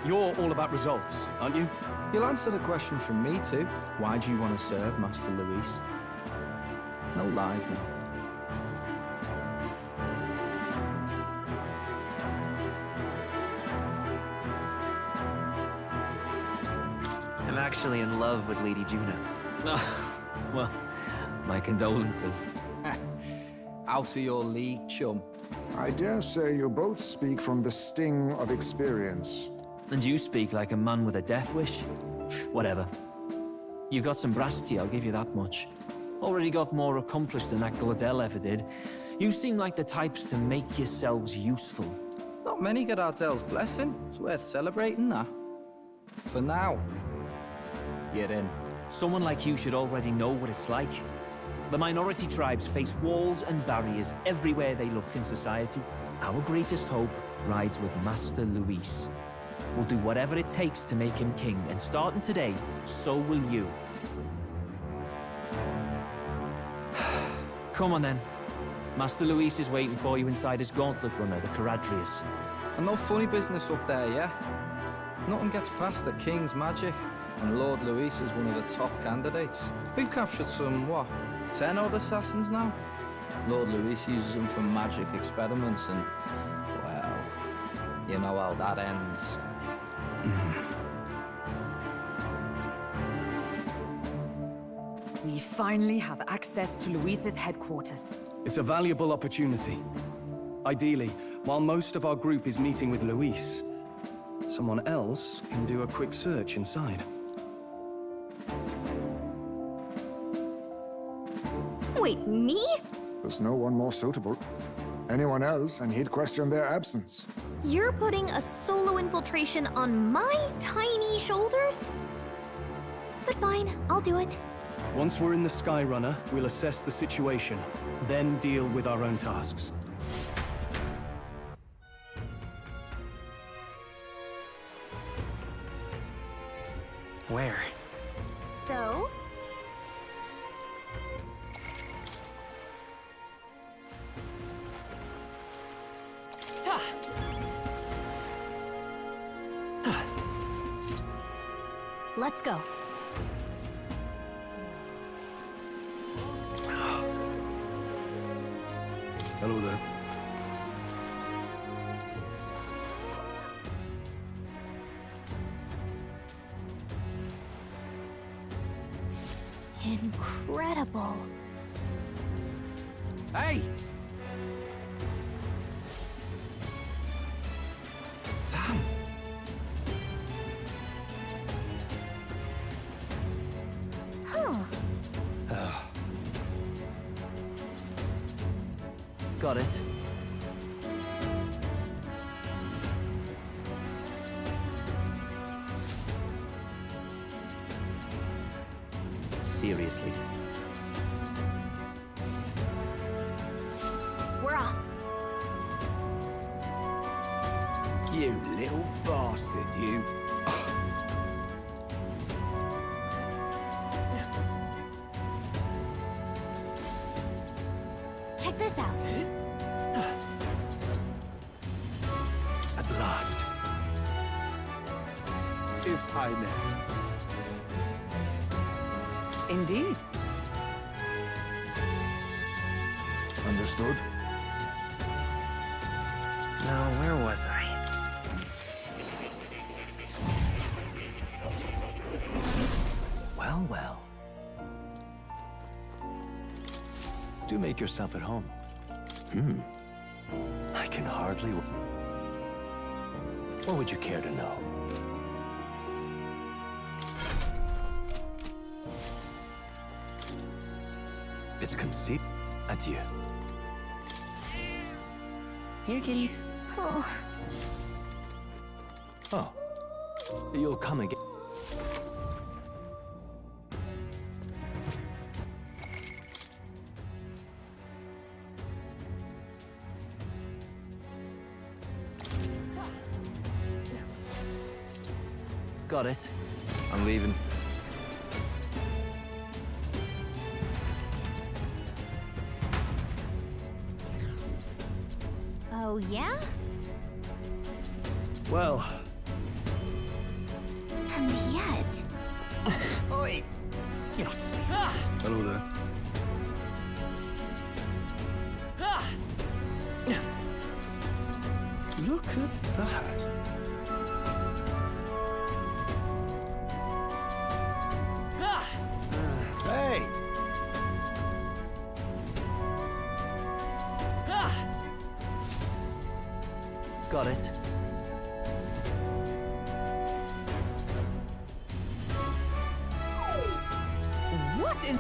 You're all about results, aren't you? You'll answer the question from me too. Why do you want to serve Master Luis? No lies now. I'm actually in love with Lady Juna. Well, my condolences. Out of your league, chum. I dare say you both speak from the sting of experience. And you speak like a man with a death wish. Whatever. You got some brass to you, I'll give you that much. Already got more accomplished than that Gladell ever did. You seem like the types to make yourselves useful. Not many get Ardell's blessing. It's worth celebrating that. For now. Get in. Someone like you should already know what it's like. The minority tribes face walls and barriers everywhere they look in society. Our greatest hope rides with Master Luis. We'll do whatever it takes to make him king, and starting today, so will you. Come on then. Master Luis is waiting for you inside his gauntlet runner, the Caradrius. And no funny business up there, yeah? Nothing gets past the king's magic, and Lord Luis is one of the top candidates. We've captured some, what, 10 odd assassins now? Lord Luis uses them for magic experiments and, well, you know how that ends. We finally have access to Luis's headquarters. It's a valuable opportunity. Ideally, while most of our group is meeting with Luis, someone else can do a quick search inside. Wait, me? There's no one more suitable. Anyone else, and he'd question their absence. You're putting a solo infiltration on my tiny shoulders? But fine, I'll do it. Once we're in the Skyrunner, we'll assess the situation, then deal with our own tasks. Where? So? Let's go. Hello there. Incredible. Hey! Damn. Huh. Got it. Seriously. We're off. You little bastard, you. Check this out. At last. If I may. Indeed. Understood? Now, where was I? well. Do make yourself at home. I can hardly... What would you care to know? It's conceived. Adieu. Here, kitty. Oh. Oh. You'll come again. Got it. I'm leaving. Oh, yeah? Well, And yet... Oi! You're not serious. Hello there. look at that. Hey! Got it. What in...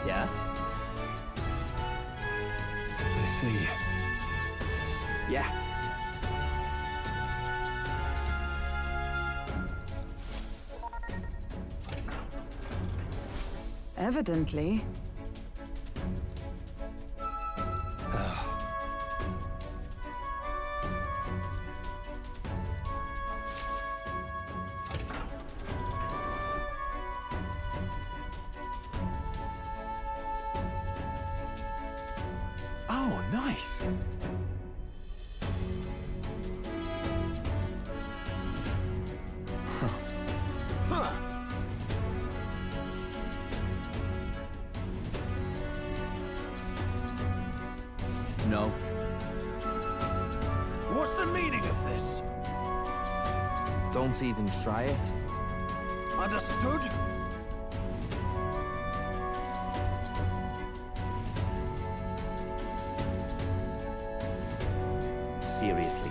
Yeah? I see. Yeah. Evidently. Oh, nice! Huh. No. What's the meaning of this? Don't even try it. Understood? Seriously.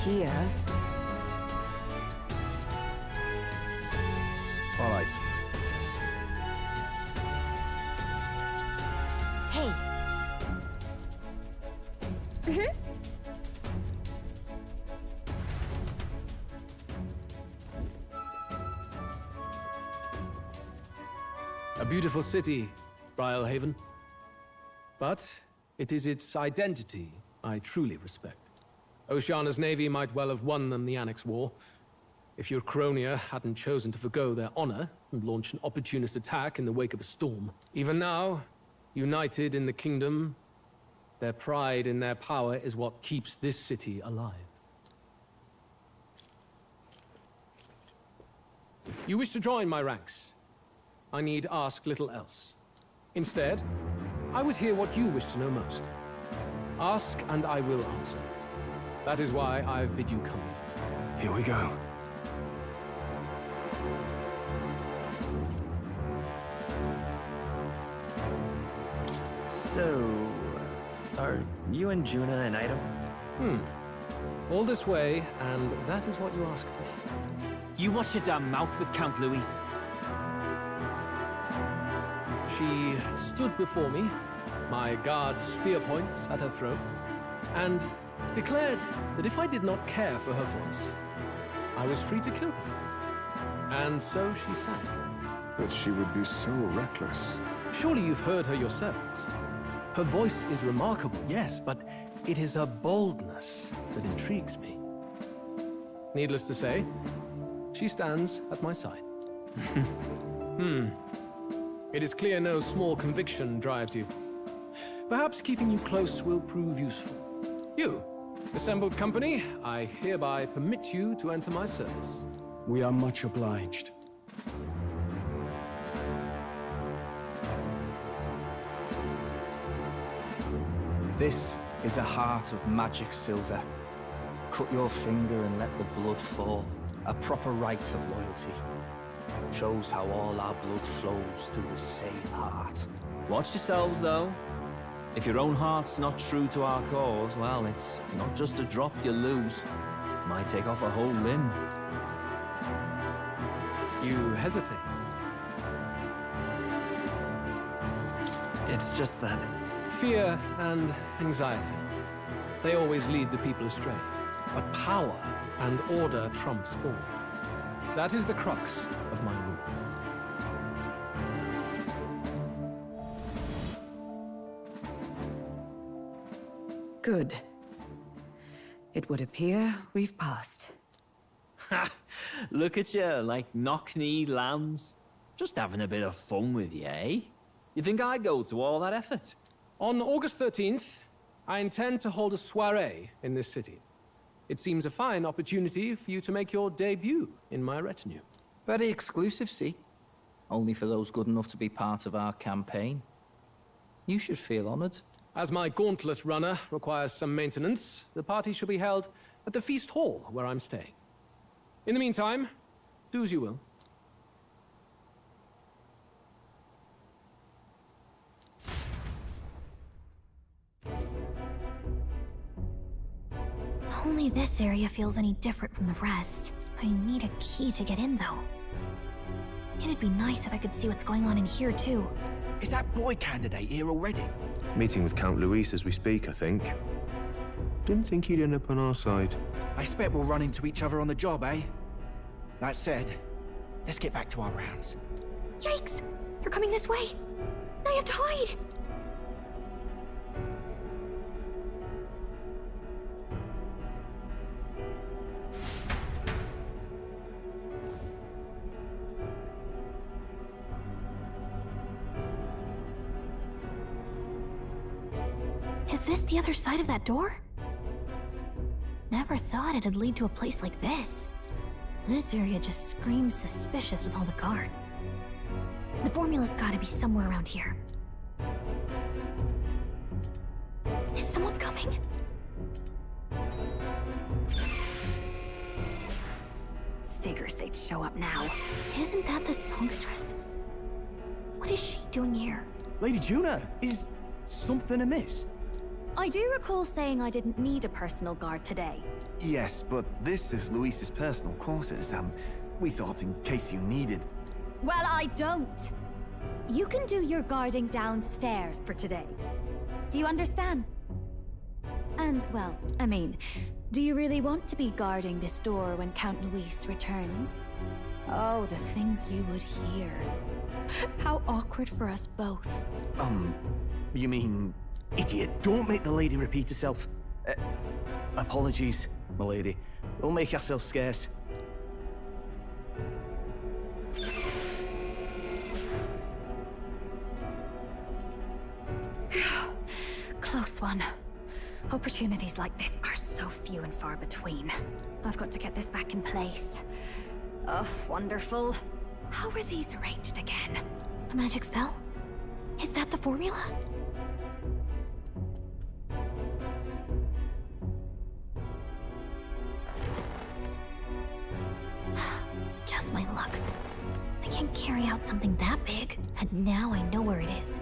Here. All right. Hey. A beautiful city, Briarhaven. But it is its identity I truly respect. Oceana's navy might well have won them the Annex War, if your Cronia hadn't chosen to forgo their honor and launch an opportunist attack in the wake of a storm. Even now, united in the kingdom, their pride in their power is what keeps this city alive. You wish to join my ranks. I need ask little else. Instead, I would hear what you wish to know most. Ask and I will answer. That is why I've bid you come. Here we go. So, are you and Juna an item? All this way, and that is what you ask for. You watch your damn mouth with Count Louise. She stood before me, my guard's spear points at her throat, and declared that if I did not care for her voice, I was free to kill her. And so she sang. That she would be so reckless. Surely you've heard her yourselves. Her voice is remarkable, yes, but it is her boldness that intrigues me. Needless to say, she stands at my side. It is clear no small conviction drives you. Perhaps keeping you close will prove useful. You, assembled company, I hereby permit you to enter my service. We are much obliged. This is a heart of magic silver. Cut your finger and let the blood fall. A proper rite of loyalty. Shows how all our blood flows through the same heart. Watch yourselves, though. If your own heart's not true to our cause, well, it's not just a drop you lose. It might take off a whole limb. You hesitate. It's just that fear and anxiety, they always lead the people astray. But power and order trumps all. That is the crux of my rule. Good. It would appear we've passed. Ha! Look at you, like knock-kneed lambs. Just having a bit of fun with you, eh? You think I'd go to all that effort? On August 13th, I intend to hold a soiree in this city. It seems a fine opportunity for you to make your debut in my retinue. Very exclusive, see? Only for those good enough to be part of our campaign. You should feel honored. As my gauntlet runner requires some maintenance, the party shall be held at the feast hall where I'm staying. In the meantime, do as you will. Only this area feels any different from the rest. I need a key to get in, though. It'd be nice if I could see what's going on in here, too. Is that boy candidate here already? Meeting with Count Luis as we speak, I think. Didn't think he'd end up on our side. I expect we'll run into each other on the job, eh? That said, let's get back to our rounds. Yikes! They're coming this way! I have to hide! Is this the other side of that door? Never thought it'd lead to a place like this. This area just screams suspicious with all the guards. The formula's gotta be somewhere around here. Is someone coming? Figures they'd show up now. Isn't that the songstress? What is she doing here? Lady Juna, is something amiss? I do recall saying I didn't need a personal guard today. Yes, but this is Luis's personal quarters. We thought in case you needed. Well, I don't. You can do your guarding downstairs for today. Do you understand? And, well, I mean, do you really want to be guarding this door when Count Luis returns? Oh, the things you would hear. How awkward for us both. You mean... Idiot, don't make the lady repeat herself. Apologies, my lady. We'll make ourselves scarce. Close one. Opportunities like this are so few and far between. I've got to get this back in place. Oh, wonderful. How were these arranged again? A magic spell? Is that the formula? Just my luck. I can't carry out something that big, and now I know where it is.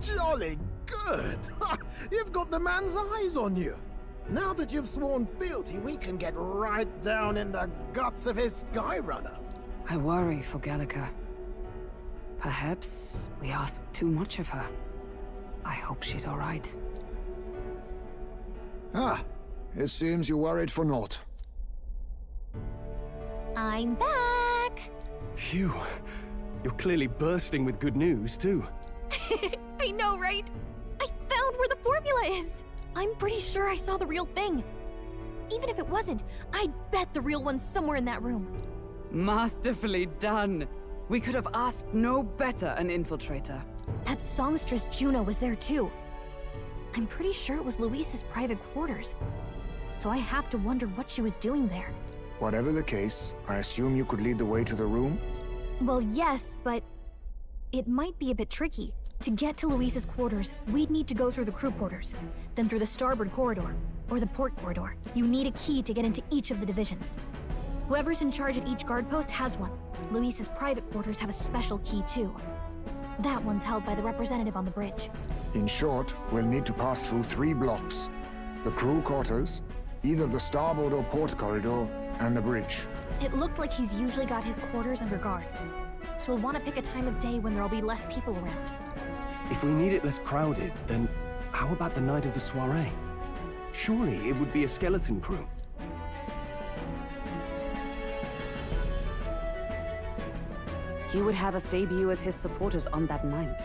Jolly good! You've got the man's eyes on you. Now that you've sworn fealty, we can get right down in the guts of his Skyrunner. I worry for Gallica. Perhaps we ask too much of her. I hope she's all right. Ah, it seems you worried for naught. I'm back! Phew. You're clearly bursting with good news, too. I know, right? I found where the formula is! I'm pretty sure I saw the real thing. Even if it wasn't, I'd bet the real one's somewhere in that room. Masterfully done. We could have asked no better an infiltrator. That songstress Juno was there too. I'm pretty sure it was Luis's private quarters. So I have to wonder what she was doing there. Whatever the case, I assume you could lead the way to the room? Well, yes, but It might be a bit tricky. To get to Luis's quarters, we'd need to go through the crew quarters, then through the starboard corridor, or the port corridor. You need a key to get into each of the divisions. Whoever's in charge at each guard post has one. Luis's private quarters have a special key too. That one's held by the representative on the bridge. In short, we'll need to pass through 3 blocks. The crew quarters, either the starboard or port corridor, and the bridge. It looked like he's usually got his quarters under guard. So we'll want to pick a time of day when there'll be less people around. If we need it less crowded, then how about the night of the soiree? Surely it would be a skeleton crew. He would have us debut as his supporters on that night.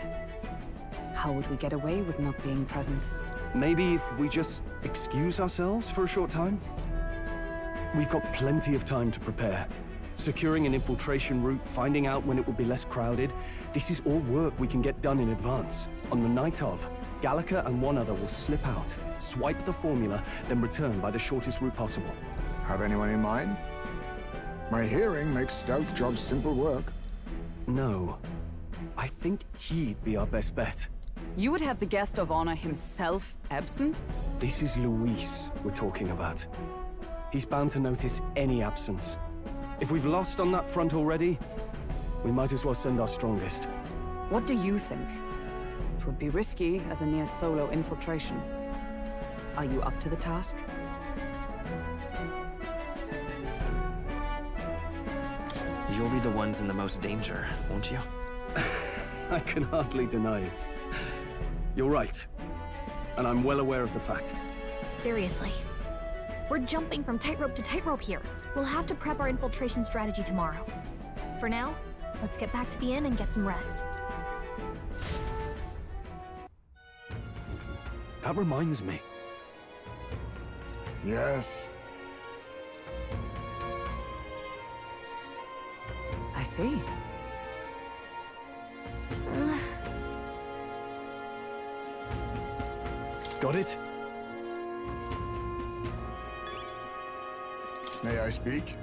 How would we get away with not being present? Maybe if we just excuse ourselves for a short time? We've got plenty of time to prepare. Securing an infiltration route, finding out when it will be less crowded. This is all work we can get done in advance. On the night of, Gallica and one other will slip out, swipe the formula, then return by the shortest route possible. Have anyone in mind? My hearing makes stealth jobs simple work. No. I think he'd be our best bet. You would have the guest of honor himself absent? This is Luis we're talking about. He's bound to notice any absence. If we've lost on that front already, we might as well send our strongest. What do you think? It would be risky as a near solo infiltration. Are you up to the task? You'll be the ones in the most danger, won't you? I can hardly deny it. You're right. And I'm well aware of the fact. Seriously. We're jumping from tightrope to tightrope here. We'll have to prep our infiltration strategy tomorrow. For now, let's get back to the inn and get some rest. That reminds me. Yes. I see. Got it? May I speak?